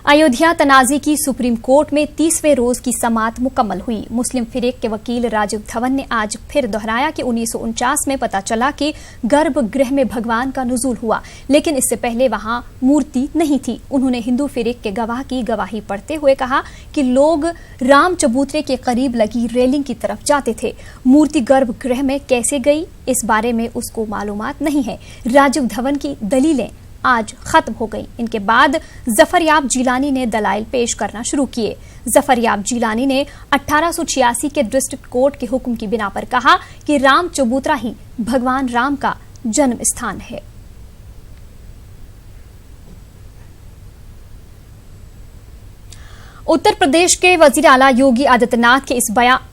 अयोध्या तनाज़ी की supreme court में 30वें रोज की समाअत मुकम्मल हुई। मुस्लिम फिरीक के वकील राजीव धवन ने आज फिर दोहराया कि 1949 में पता चला कि गर्भगृह में भगवान का नुज़ूल हुआ, लेकिन इससे पहले वहां मूर्ति नहीं थी। उन्होंने हिंदू फिरीक के गवाह की गवाही पढ़ते हुए कहा कि लोग राम चबूतरे के करीब लगी रेलिंग की तरफ जाते थे। मूर्ति गर्भगृह में कैसे गई, इस बारे में उसको मालूमात नहीं है। राजीव धवन की दलीलें आज खत्म हो गई। इनके बाद जफरयाब जिलानी ने दलाइल पेश करना शुरू किए। जफरयाब जिलानी ने 1886 के डिस्ट्रिक्ट कोर्ट के हुक्म की बिना पर कहा कि राम चबूतरा ही भगवान राम का जन्म स्थान है। उत्तर प्रदेश के वजीर आला योगी आदित्यनाथ के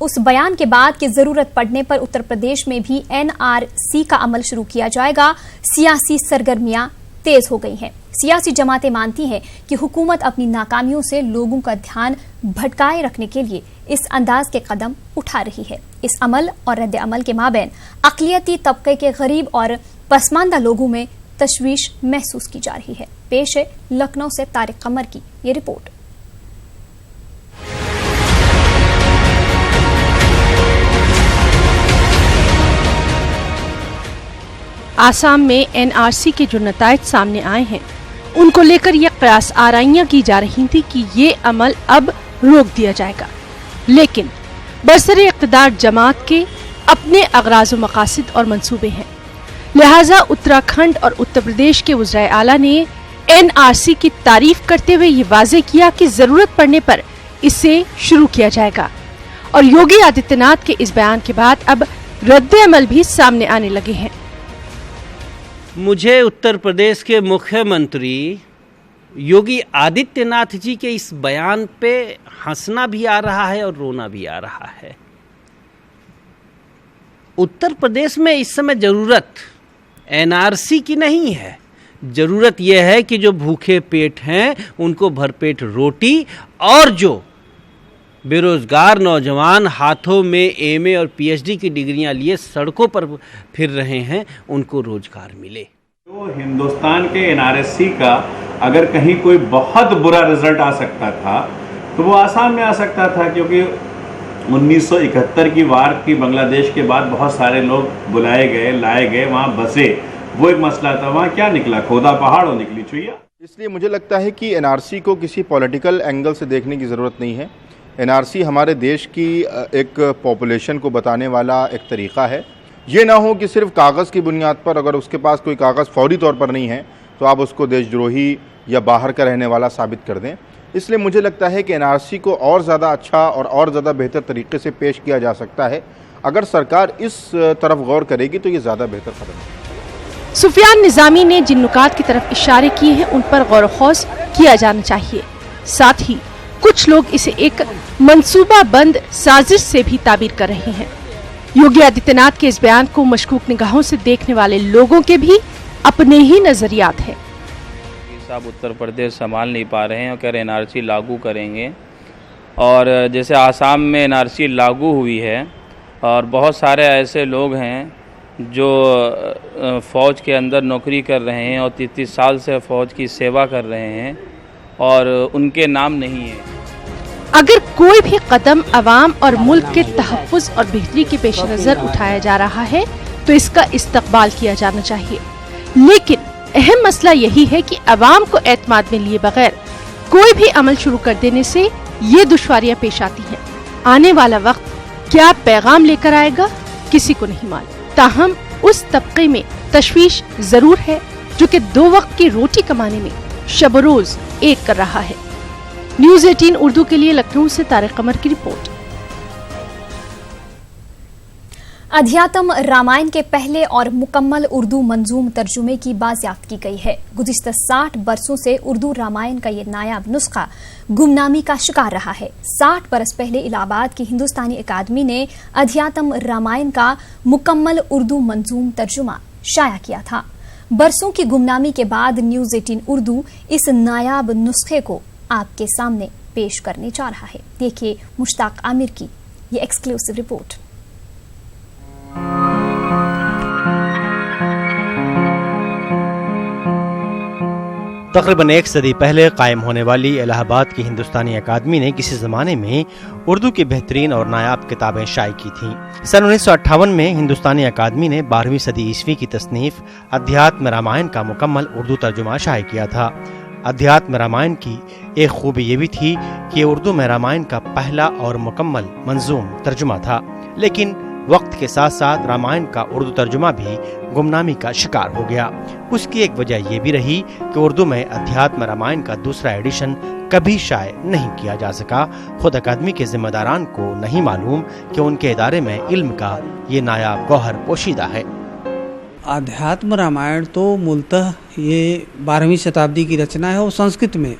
उस बयान के बाद कि जरूरत पड़ने पर उत्तर प्रदेश में भी NRC का अमल शुरू किया जाएगा, सियासी सरगर्मियां तेज हो गई हैं। सियासी जमातें मानती हैं कि हुकूमत अपनी नाकामियों से लोगों का ध्यान भटकाए रखने के लिए इस अंदाज के कदम उठा रही है। इस अमल और रद्द अमल के माबैन अक़लियती तबके के गरीब और पसमानदा लोगों में तशवीश महसूस की जा रही है। पेश है लखनऊ से तारिक कमर की ये रिपोर्ट। आसाम में NRC के जो नतायज सामने आए हैं, उनको लेकर यह कयास आराइयां की जा रही थी कि ये अमल अब रोक दिया जाएगा, लेकिन बरसरे इक़्तिदार जमात के अपने अग़राज़ व मक़ासिद और मंसूबे हैं। लिहाजा उत्तराखंड और उत्तर प्रदेश के वज़ीर आला ने NRC की तारीफ करते हुए ये वाज़ेह किया कि जरूरत पड़ने पर इसे शुरू किया जाएगा। और योगी आदित्यनाथ के इस बयान के बाद अब रद्द अमल भी सामने आने लगे हैं। मुझे उत्तर प्रदेश के मुख्यमंत्री योगी आदित्यनाथ जी के इस बयान पे हंसना भी आ रहा है और रोना भी आ रहा है। उत्तर प्रदेश में इस समय जरूरत NRC की नहीं है, जरूरत यह है कि जो भूखे पेट हैं उनको भरपेट रोटी और जो बेरोजगार नौजवान हाथों में MA और PhD की डिग्रियां लिए सड़कों पर फिर रहे हैं, उनको रोजगार मिले। तो हिंदुस्तान के NRC का अगर कहीं कोई बहुत बुरा रिजल्ट आ सकता था तो वो आसाम में आ सकता था, क्योंकि 1971 की वार की बांग्लादेश के बाद बहुत सारे लोग बुलाए गए, लाए गए, वहाँ बसे। वो एक मसला था। वहाँ क्या निकला? खोदा पहाड़ और निकली चुइया। इसलिए मुझे लगता है कि NRC को किसी पॉलिटिकल एंगल से देखने की ज़रूरत नहीं है। NRC हमारे देश की एक पॉपुलेशन को बताने वाला एक तरीक़ा है। ये ना हो कि सिर्फ कागज़ की बुनियाद पर, अगर उसके पास कोई कागज़ फौरी तौर पर नहीं है तो आप उसको देशद्रोही या बाहर का रहने वाला साबित कर दें। इसलिए मुझे लगता है कि NRC को और ज़्यादा अच्छा और ज़्यादा बेहतर तरीके से पेश किया जा सकता है। अगर सरकार इस तरफ गौर करेगी तो ये ज़्यादा बेहतर कदम है। सुफियान निज़ामी ने जिन नुकात की तरफ इशारे किए हैं उन पर गौर खौज किया जाना चाहिए। साथ ही कुछ लोग इसे एक मंसूबा बंद साजिश से भी ताबीर कर रहे हैं। योगी आदित्यनाथ के इस बयान को मशकूक निगाहों से देखने वाले लोगों के भी अपने ही नजरियात हैं। साहब उत्तर प्रदेश संभाल नहीं पा रहे हैं और कह रहे NRC लागू करेंगे। और जैसे आसाम में NRC लागू हुई है और बहुत सारे ऐसे लोग हैं जो फ़ौज के अंदर नौकरी कर रहे हैं और 33 साल से फ़ौज की सेवा कर रहे हैं और उनके नाम नहीं है। अगर कोई भी कदम अवाम और मुल्क के तहफ़्फ़ुज़ और बेहतरी के पेश नज़र उठाया जा रहा है तो इसका इस्तक़बाल किया जाना चाहिए, लेकिन अहम मसला यही है कि अवाम को एतमाद में लिए बगैर कोई भी अमल शुरू कर देने से ये दुश्वारियां पेश आती हैं। आने वाला वक्त क्या पैगाम लेकर आएगा किसी को नहीं मालूम। ताहम उस तबके में तशवीश जरूर है जो कि 2 वक्त की रोटी कमाने में शब रोज एक कर रहा है। न्यूज़ 18 उर्दू के लिए लखनऊ से तारिक कमर की रिपोर्ट। अध्यात्म रामायण के पहले और मुकम्मल उर्दू मंजूम तर्जुमे की बाज़याफ्त की गई है। गुज़िश्ता 60 बरसों से उर्दू रामायण का ये नायाब नुस्खा गुमनामी का शिकार रहा है। 60 बरस पहले इलाहाबाद की हिंदुस्तानी अकादमी ने अध्यात्म रामायण का मुकम्मल उर्दू मंजूम तर्जुमा शाया किया था। बरसों की गुमनामी के बाद न्यूज़ 18 उर्दू इस नायाब नुस्खे को आपके सामने पेश करने जा रहा है। देखिए मुश्ताक आमिर की ये एक्सक्लूसिव रिपोर्ट। तकरीबन एक सदी पहले कायम होने वाली इलाहाबाद की हिंदुस्तानी अकादमी ने किसी जमाने में उर्दू की बेहतरीन और नायाब किताबें शाये की थीं। सन 1958 में हिंदुस्तानी अकादमी ने 12वीं सदी ईस्वी की तसनीफ अध्यात्म रामायण का मुकम्मल उर्दू तर्जुमा शाये किया था। अध्यात्म रामायण की एक खूबी ये भी थी कि उर्दू में रामायण का पहला और मुकम्मल मंजूम तर्जुमा था, लेकिन वक्त के साथ साथ रामायण का उर्दू तर्जुमा भी गुमनामी का शिकार हो गया। उसकी एक वजह यह भी रही कि उर्दू में अध्यात्म रामायण का दूसरा एडिशन कभी शाये नहीं किया जा सका। खुद अकादमी के जिम्मेदारान को नहीं मालूम कि उनके इदारे में इल्म का ये नायाब गौहर पोशीदा है। अध्यात्म रामायण तो मूलतः ये 12वीं शताब्दी की रचना है और संस्कृत में,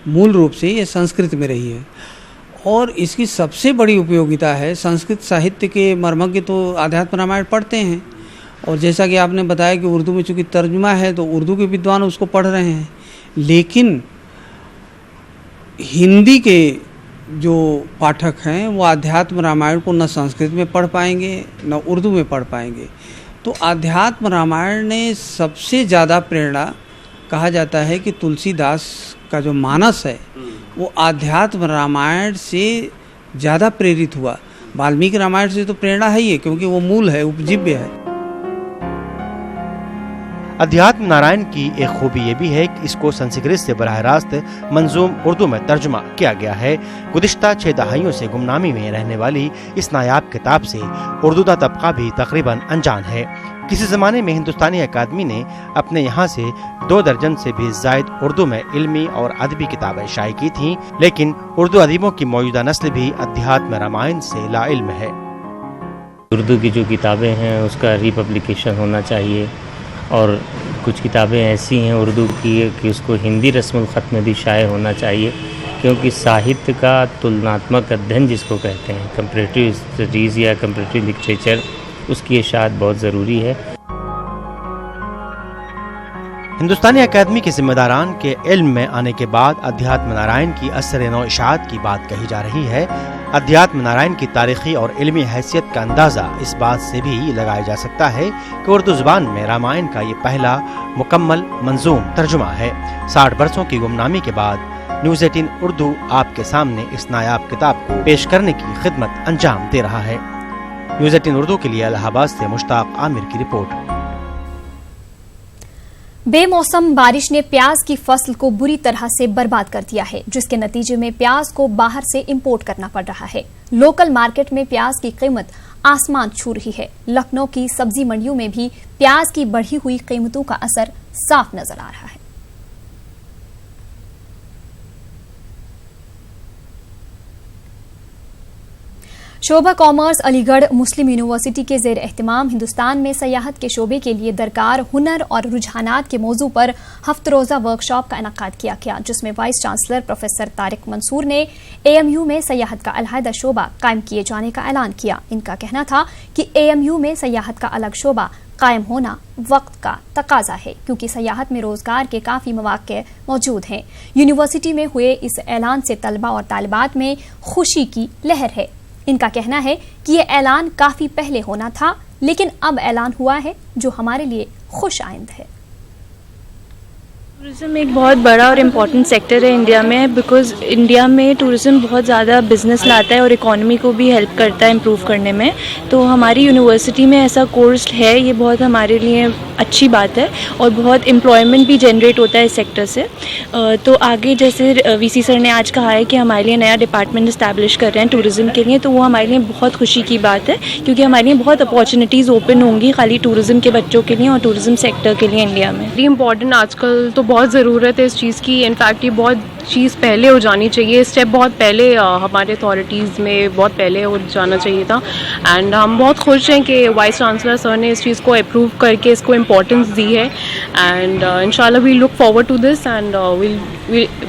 मूल रूप से ये संस्कृत में रही है और इसकी सबसे बड़ी उपयोगिता है। संस्कृत साहित्य के मर्मज्ञ तो अध्यात्म रामायण पढ़ते हैं और जैसा कि आपने बताया कि उर्दू में चूँकि तर्जुमा है तो उर्दू के विद्वान उसको पढ़ रहे हैं, लेकिन हिंदी के जो पाठक हैं वो अध्यात्म रामायण को न संस्कृत में पढ़ पाएंगे न उर्दू में पढ़ पाएंगे। तो अध्यात्म रामायण ने सबसे ज़्यादा प्रेरणा, कहा जाता है कि तुलसीदास का जो मानस है वो अध्यात्म रामायण से ज़्यादा प्रेरित हुआ। वाल्मीकि रामायण से तो प्रेरणा है ही, क्योंकि वो मूल है, उपजीव्य है। अध्यात्म नारायण की एक खूबी ये भी है कि इसको संस्कृत से बराह रास्त मंजूम उर्दू में तर्जुमा किया गया है। गुज़िश्ता 6 दहाइयों से गुमनामी में रहने वाली इस नायाब किताब से उर्दू का तबका भी तकरीबन अनजान है। किसी ज़माने में हिंदुस्तानी अकादमी ने अपने यहाँ से 2 दर्जन से भी ज़ायद उर्दू में इल्मी और अदबी किताबें शाये की थीं, लेकिन उर्दू अदीबों की मौजूदा नस्ल भी अध्यात्म रामायण से लाइल्म है। उर्दू की जो किताबें हैं उसका रीपब्लिकेशन होना चाहिए और कुछ किताबें ऐसी हैं उर्दू की कि उसको हिंदी रस्मुल ख़त में भी शाये होना चाहिए, क्योंकि साहित्य का तुलनात्मक अध्ययन जिसको कहते हैं, कंपैरेटिव स्टडीज़ या कंपैरेटिव लिटरेचर, उसकी इशाअत बहुत ज़रूरी है। हिंदुस्तानी अकादमी के जिम्मेदारान के इल्म में आने के बाद अध्यात्म नारायण की असर नौ इशाअत की बात कही जा रही है। अध्यात्म नारायण की तारीखी और इल्मी हैसियत का अंदाज़ा इस बात से भी लगाया जा सकता है कि उर्दू ज़ुबान में रामायण का ये पहला मुकम्मल मंजूम तर्जुमा है। 60 बरसों की गुमनामी के बाद न्यूज़ 18 उर्दू आपके सामने इस नायाब किताब को पेश करने की खिदमत अंजाम दे रहा है। न्यूज़ 18 उर्दू के लिए इलाहाबाद से मुश्ताक आमिर की रिपोर्ट। बेमौसम बारिश ने प्याज की फसल को बुरी तरह से बर्बाद कर दिया है, जिसके नतीजे में प्याज को बाहर से इंपोर्ट करना पड़ रहा है। लोकल मार्केट में प्याज की कीमत आसमान छू रही है। लखनऊ की सब्जी मंडियों में भी प्याज की बढ़ी हुई कीमतों का असर साफ नजर आ रहा है। शोभा कॉमर्स अलीगढ़ मुस्लिम यूनिवर्सिटी के ज़ेर एहतमाम हिंदुस्तान में सयाहत के शोबे के लिए दरकार हुनर और रुझानात के मौजू पर हफ्त रोज़ा वर्कशॉप का इनकाद किया गया, जिसमें vice chancellor professor Tariq Mansoor ने AMU में सयाहत का अलहदा शोबा कायम किए जाने का ऐलान किया। इनका कहना था कि AMU में सयाहत का अलग शोबा कायम होना वक्त का तकाजा है, क्योंकि सयाहत में रोजगार के काफ़ी मौके मौजूद हैं। यूनिवर्सिटी में हुए इस ऐलान से तलबा और तालिबात में खुशी की लहर है। इनका कहना है कि ये ऐलान काफ़ी पहले होना था, लेकिन अब ऐलान हुआ है जो हमारे लिए खुश आइंद है। टूरिज़्म एक बहुत बड़ा और इम्पॉर्टेंट सेक्टर है इंडिया में, बिकॉज़ इंडिया में टूरिज़्म बहुत ज़्यादा बिजनेस लाता है और इकोनॉमी को भी हेल्प करता है इम्प्रूव करने में। तो हमारी यूनिवर्सिटी में ऐसा कोर्स है, ये बहुत हमारे लिए अच्छी बात है और बहुत एम्प्लॉयमेंट भी जनरेट होता है इस सेक्टर से। तो आगे जैसे VC सर ने आज कहा है कि हमारे लिए नया डिपार्टमेंट इस्टेब्लिश कर रहे हैं टूरिज़्म के लिए, तो वो हमारे लिए बहुत खुशी की बात है, क्योंकि हमारे लिए बहुत अपॉर्चुनिटीज़ ओपन होंगी खाली टूरिज़्म के बच्चों के लिए और टूरिज़्म सेक्टर के लिए इंडिया में। वेरी इंपॉर्टेंट, आजकल तो बहुत ज़रूरत है इस चीज़ की। इनफैक्ट ये बहुत चीज़ पहले हो जानी चाहिए, स्टेप बहुत पहले हमारे अथॉरिटीज़ में बहुत पहले हो जाना चाहिए था। एंड हम बहुत खुश हैं कि वाइस चांसलर सर ने इस चीज़ को अप्रूव करके इसको इम्पोर्टेंस दी है। एंड इंशाल्लाह we look forward to this and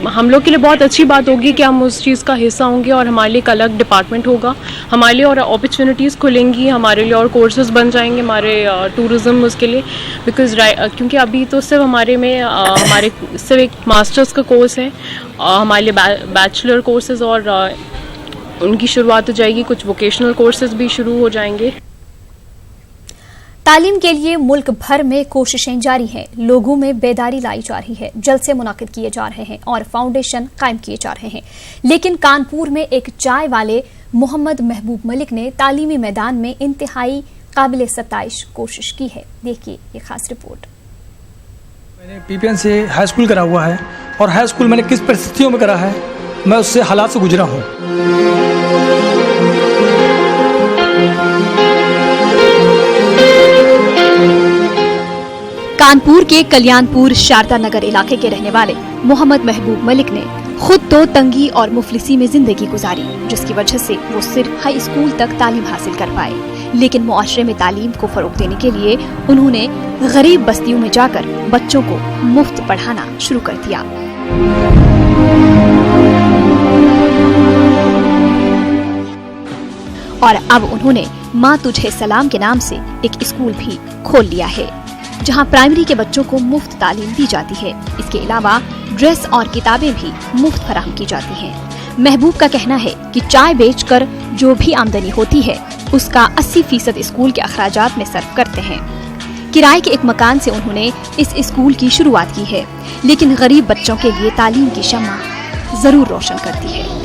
हम लोग के लिए बहुत अच्छी बात होगी कि हम उस चीज़ का हिस्सा होंगे और हमारे लिए एक अलग डिपार्टमेंट होगा, हमारे लिए और अपॉर्चुनिटीज़ खुलेंगी, हमारे लिए और कोर्सेज बन जाएंगे हमारे टूरिज़्म उसके लिए। बिकॉज क्योंकि अभी तो सिर्फ हमारे में हमारे सिर्फ एक मास्टर्स का कोर्स है, हमारे लिए बैचलर कोर्सेज और उनकी शुरुआत हो जाएगी, कुछ वोकेशनल कोर्सेज भी शुरू हो जाएंगे। तालीम के लिए मुल्क भर में कोशिशें जारी हैं। लोगों में बेदारी लाई जा रही है, जलसे मुनाकिद किए जा रहे हैं और फाउंडेशन कायम किए जा रहे हैं। लेकिन कानपुर में एक चाय वाले मोहम्मद महबूब मलिक ने तालीमी मैदान में इंतहाई काबिल सताइश कोशिश की है। देखिए ये खास रिपोर्ट। मैंने पीपीएन से हाई स्कूल करा हुआ है और हाई स्कूल मैंने किस परिस्थितियों में करा है, मैं उससे हालात से गुजरा हूँ। कानपुर के कल्याणपुर शारदा नगर इलाके के रहने वाले मोहम्मद महबूब मलिक ने खुद तो तंगी और मुफलिसी में जिंदगी गुजारी, जिसकी वजह से वो सिर्फ हाई स्कूल तक तालीम हासिल कर पाए। लेकिन मुआशरे में तालीम को फरोग देने के लिए उन्होंने गरीब बस्तियों में जाकर बच्चों को मुफ्त पढ़ाना शुरू कर दिया। और अब उन्होंने माँ तुझे सलाम के नाम से एक स्कूल भी खोल लिया है, जहां प्राइमरी के बच्चों को मुफ्त तालीम दी जाती है। इसके अलावा ड्रेस और किताबें भी मुफ्त फराहम की जाती हैं। महबूब का कहना है कि चाय बेचकर जो भी आमदनी होती है उसका 80% स्कूल के अखराजात में सर्फ करते हैं। किराए के एक मकान से उन्होंने इस स्कूल की शुरुआत की है, लेकिन गरीब बच्चों के लिए तालीम की शम्मा जरूर रोशन करती है।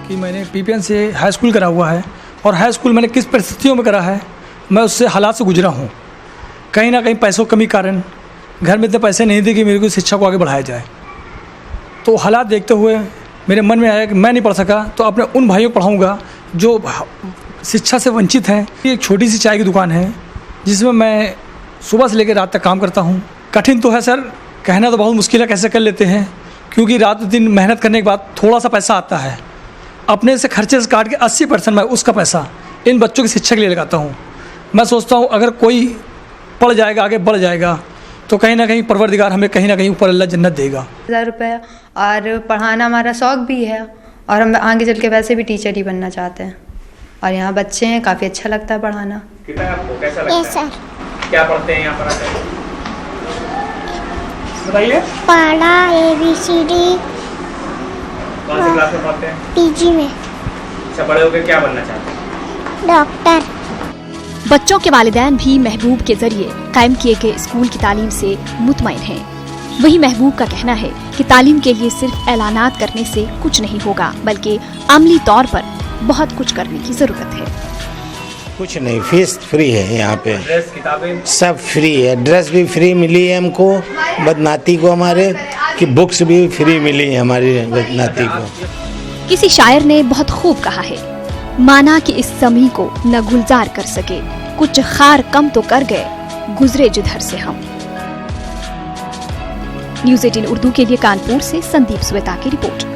कि मैंने पीपीएन से हाई स्कूल करा हुआ है और हाई स्कूल मैंने किस परिस्थितियों में करा है, मैं उससे हालात से गुजरा हूँ। कहीं ना कहीं पैसों कमी कारण घर में इतने पैसे नहीं थे कि मेरी को शिक्षा को आगे बढ़ाया जाए। तो हालात देखते हुए मेरे मन में आया कि मैं नहीं पढ़ सका तो अपने उन भाइयों को पढ़ाऊँगा जो शिक्षा से वंचित हैं। एक छोटी सी चाय की दुकान है जिसमें मैं सुबह से लेकर रात तक काम करता हूँ। कठिन तो है सर, कहना तो बहुत मुश्किल है कैसे कर लेते हैं, क्योंकि रात दिन मेहनत करने के बाद थोड़ा सा पैसा आता है। अपने से खर्चे से काट के 80% मैं उसका पैसा इन बच्चों की शिक्षा के लिए लगाता हूँ। मैं सोचता हूँ अगर कोई पढ़ जाएगा, आगे बढ़ जाएगा, तो कहीं ना कहीं परवरदिगार हमें कहीं ना कहीं ऊपर अल्लाह जन्नत देगा। 1000 रुपये और पढ़ाना हमारा शौक़ भी है और हम आगे चल के वैसे भी टीचर ही बनना चाहते हैं और यहाँ बच्चे हैं, काफ़ी अच्छा लगता है पढ़ाना। कैसा लगता है? क्या पढ़ते हैं यहाँ पर आकर? बताइए। पढ़ा ABCD। कौन सी क्लास में पढ़ते हैं? PG में। अच्छा, बड़े होकर क्या बनना चाहते हैं? डॉक्टर। बच्चों के वालिदैन भी महबूब के जरिए कायम किए गए स्कूल की तालीम से मुतमईन हैं। वही महबूब का कहना है कि तालीम के लिए सिर्फ ऐलानात करने से कुछ नहीं होगा, बल्कि अमली तौर पर बहुत कुछ करने की जरूरत है। कुछ नहीं, फीस फ्री है यहाँ पे, ड्रेस किताबें सब फ्री है। ड्रेस भी फ्री मिली है हमको, बदनाती को हमारे की बुक्स भी फ्री मिली है हमारी बदनाती को। किसी शायर ने बहुत खूब कहा है, माना कि इस समी को न गुलजार कर सके, कुछ खार कम तो कर गए, गुजरे जिधर से हम। न्यूज़ 18 उर्दू के लिए कानपुर से संदीप स्वेता की रिपोर्ट।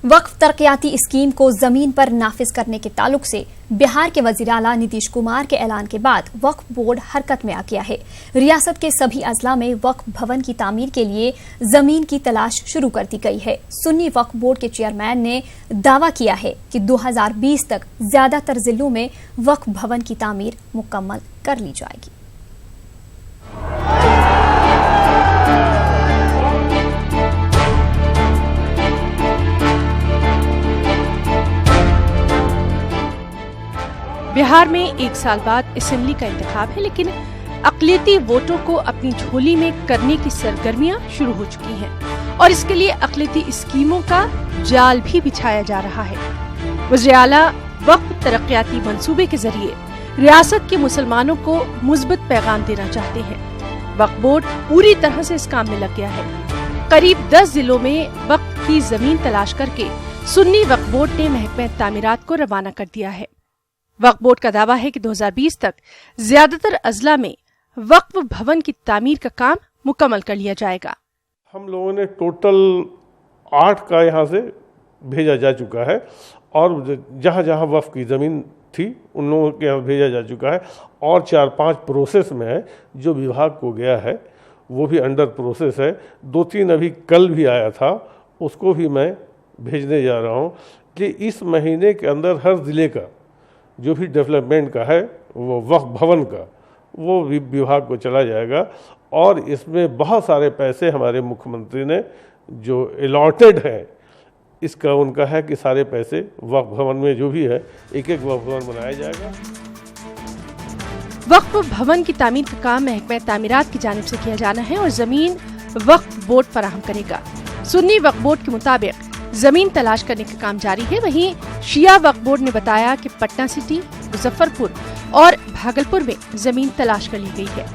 वक्फ तरक्याती स्कीम को जमीन पर नाफिज करने के ताल्लुक से बिहार के वजीर आला नीतीश कुमार के ऐलान के बाद वक्फ बोर्ड हरकत में आ गया है। रियासत के सभी अजला में वक्फ भवन की तामीर के लिए जमीन की तलाश शुरू कर दी गई है। सुन्नी वक्फ बोर्ड के चेयरमैन ने दावा किया है कि 2020 तक ज्यादातर जिलों में वक्फ भवन की तामीर मुकम्मल कर ली जाएगी। बिहार में एक साल बाद असेंबली का इंतखाब है, लेकिन अक़लियती वोटों को अपनी झोली में करने की सरगर्मियां शुरू हो चुकी हैं और इसके लिए अक़लियती स्कीमों का जाल भी बिछाया जा रहा है। वज़ीर आला वक्फ तरक्याती मंसूबे के जरिए रियासत के मुसलमानों को मुस्बत पैगाम देना चाहते हैं। वक्फ बोर्ड पूरी तरह से इस काम में लग गया है। करीब 10 जिलों में वक्फ की जमीन तलाश करके सुन्नी वक्फ बोर्ड ने महकमे तामीरात को रवाना कर दिया है। वक्फ बोर्ड का दावा है कि 2020 तक ज्यादातर अजला में वक्फ भवन की तामीर का काम मुकम्मल कर लिया जाएगा। हम लोगों ने टोटल 8 का यहाँ से भेजा जा चुका है और जहाँ जहाँ वक्फ की ज़मीन थी उन लोगों के यहाँ भेजा जा चुका है और 4-5 प्रोसेस में है जो विभाग को गया है, वो भी अंडर प्रोसेस है। 2-3 अभी कल भी आया था, उसको भी मैं भेजने जा रहा हूँ कि इस महीने के अंदर हर ज़िले का जो भी डेवलपमेंट का है वो वक्फ भवन का वो भी विभाग को चला जाएगा और इसमें बहुत सारे पैसे हमारे मुख्यमंत्री ने जो अलॉटेड है इसका उनका है कि सारे पैसे वक्फ भवन में जो भी है एक एक वक्फ भवन बनाया जाएगा। वक्फ भवन की तामीर का काम महकमा तामीरात की जानिब से किया जाना है और जमीन वक्फ बोर्ड फराहम करेगा। सुन्नी वक्फ बोर्ड के मुताबिक जमीन तलाश करने का काम जारी है। वहीं शिया वक्फ बोर्ड ने बताया कि पटना सिटी, मुजफ्फरपुर और भागलपुर में जमीन तलाश कर ली गई है,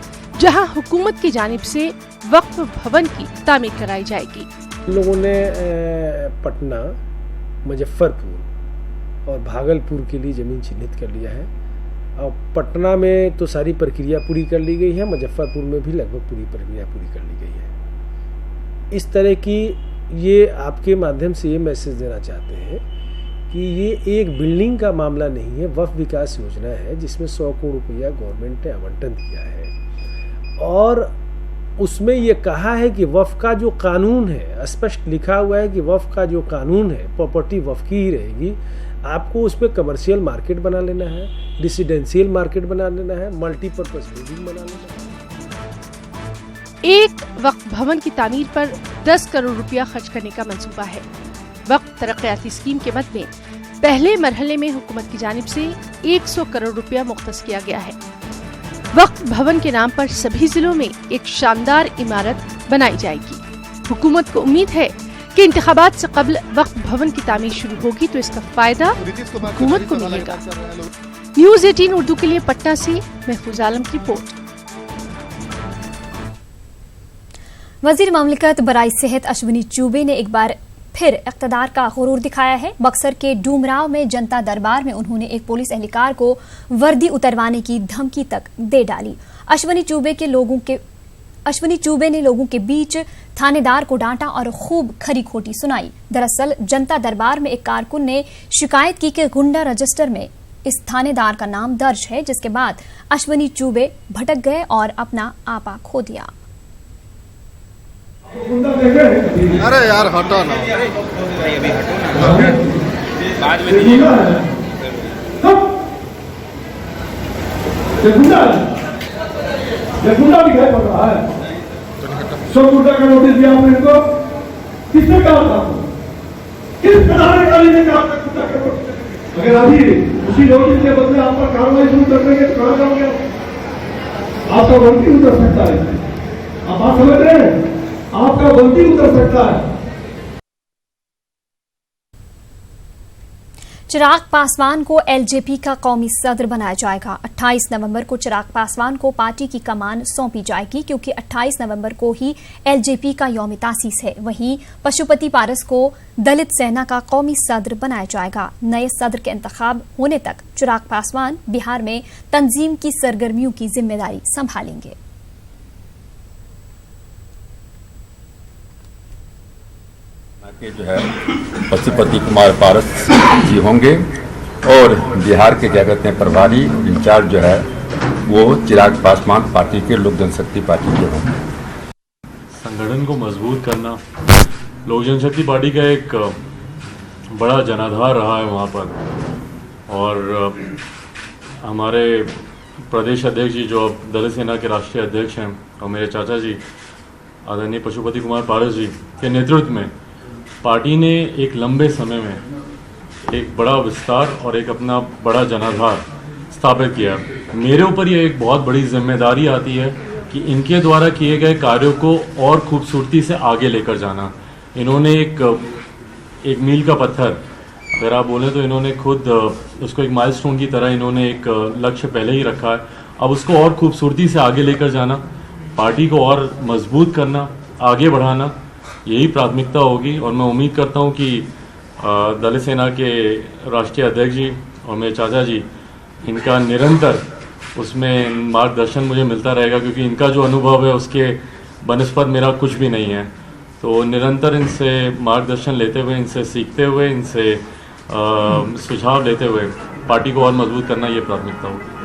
जहां हुकूमत की जानिब से वक्फ भवन की तामीर कराई जाएगी। लोगों ने पटना, मुजफ्फरपुर और भागलपुर के लिए ज़मीन चिन्हित कर लिया है और पटना में तो सारी प्रक्रिया पूरी कर ली गई है, मुजफ्फरपुर में भी लगभग पूरी प्रक्रिया पूरी कर ली गई है। इस तरह की ये आपके माध्यम से ये मैसेज देना चाहते हैं कि ये एक बिल्डिंग का मामला नहीं है, वक्फ विकास योजना है जिसमें 100 करोड़ रुपया गवर्नमेंट ने आवंटन दिया है और उसमें ये कहा है कि वक्फ का जो कानून है, स्पष्ट लिखा हुआ है कि वक्फ का जो कानून है प्रॉपर्टी वक्फ की ही रहेगी। आपको उसमें कमर्शियल मार्केट बना लेना है, रेसिडेंशियल मार्केट बना लेना है, मल्टीपर्पज बिल्डिंग बना लेना है। एक वक्फ भवन की तामीर पर 10 करोड़ रुपया खर्च करने का मंसूबा है। वक्फ तरक्याती स्कीम के मद में पहले मरहले में हुकूमत की जानिब से 100 करोड़ रुपया मुख्तस किया गया है। वक्फ भवन के नाम पर सभी जिलों में एक शानदार इमारत बनाई जाएगी। हुकूमत को उम्मीद है कि इंतखाबात से कबल वक्फ भवन की तामीर शुरू होगी तो इसका फायदा हुकूमत को मिलेगा। न्यूज़ 18 उर्दू के लिए पटना से महफूज आलम की रिपोर्ट। वजीर ममलिकत बराई सेहत अश्विनी चौबे ने एक बार फिर इक़्तिदार का गुरूर दिखाया है। बक्सर के डूमराव में जनता दरबार में उन्होंने एक पुलिस एहलकार को वर्दी उतरवाने की धमकी तक दे डाली। अश्विनी चौबे ने लोगों के बीच थानेदार को डांटा और खूब खरी खोटी सुनाई। दरअसल जनता दरबार में एक कारकुन ने शिकायत की कि गुंडा रजिस्टर में इस थानेदार का नाम दर्ज है, जिसके बाद अश्विनी चौबे भटक गए और अपना आपा खो दिया। अरे यार हटो ना, बाद में दीजिए। गुंडा दिखाई पड़ रहा है। सब गुंडा का नोटिस दिया आपने इनको, किसने कहा था? किस पदाधिकारी ने कहा था गुंडा का नोटिस? अगर अभी उसी नोटिस के बदले आप पर कार्रवाई शुरू कर देंगे तो कहाँ जाओगे? आपका बंदी उतर सकता है। आप बात समझ रहे हैं? आपका बंदी उतर सकता है। चिराग पासवान को एलजेपी का कौमी सदर बनाया जाएगा। 28 नवंबर को चिराग पासवान को पार्टी की कमान सौंपी जाएगी, क्योंकि 28 नवंबर को ही एलजेपी का यौम तासीस है। वहीं पशुपति पारस को दलित सेना का कौमी सदर बनाया जाएगा। नए सदर के इंतखाब होने तक चिराग पासवान बिहार में तंजीम की सरगर्मियों की जिम्मेदारी संभालेंगे। के जो है पशुपति कुमार पारस जी होंगे और बिहार के क्या कहते हैं प्रभारी इंचार्ज जो है वो चिराग पासवान पार्टी के लोक जनशक्ति पार्टी के होंगे। संगठन को मजबूत करना लोक जनशक्ति पार्टी का एक बड़ा जनाधार रहा है वहाँ पर, और हमारे प्रदेश अध्यक्ष जी जो अब दलित सेना के राष्ट्रीय अध्यक्ष हैं और मेरे चाचा जी आदरणीय पशुपति कुमार पारस जी के नेतृत्व में पार्टी ने एक लंबे समय में एक बड़ा विस्तार और एक अपना बड़ा जनाधार स्थापित किया। मेरे ऊपर ये एक बहुत बड़ी जिम्मेदारी आती है कि इनके द्वारा किए गए कार्यों को और खूबसूरती से आगे लेकर जाना। इन्होंने एक मील का पत्थर अगर आप बोलें तो इन्होंने खुद उसको एक माइलस्टोन की तरह इन्होंने एक लक्ष्य पहले ही रखा है। अब उसको और खूबसूरती से आगे लेकर जाना, पार्टी को और मजबूत करना, आगे बढ़ाना, यही प्राथमिकता होगी। और मैं उम्मीद करता हूं कि दलित सेना के राष्ट्रीय अध्यक्ष जी और मेरे चाचा जी इनका निरंतर उसमें मार्गदर्शन मुझे मिलता रहेगा, क्योंकि इनका जो अनुभव है उसके बनस्पत मेरा कुछ भी नहीं है। तो निरंतर इनसे मार्गदर्शन लेते हुए, इनसे सीखते हुए, इनसे सुझाव लेते हुए पार्टी को और मजबूत करना ये प्राथमिकता होगी।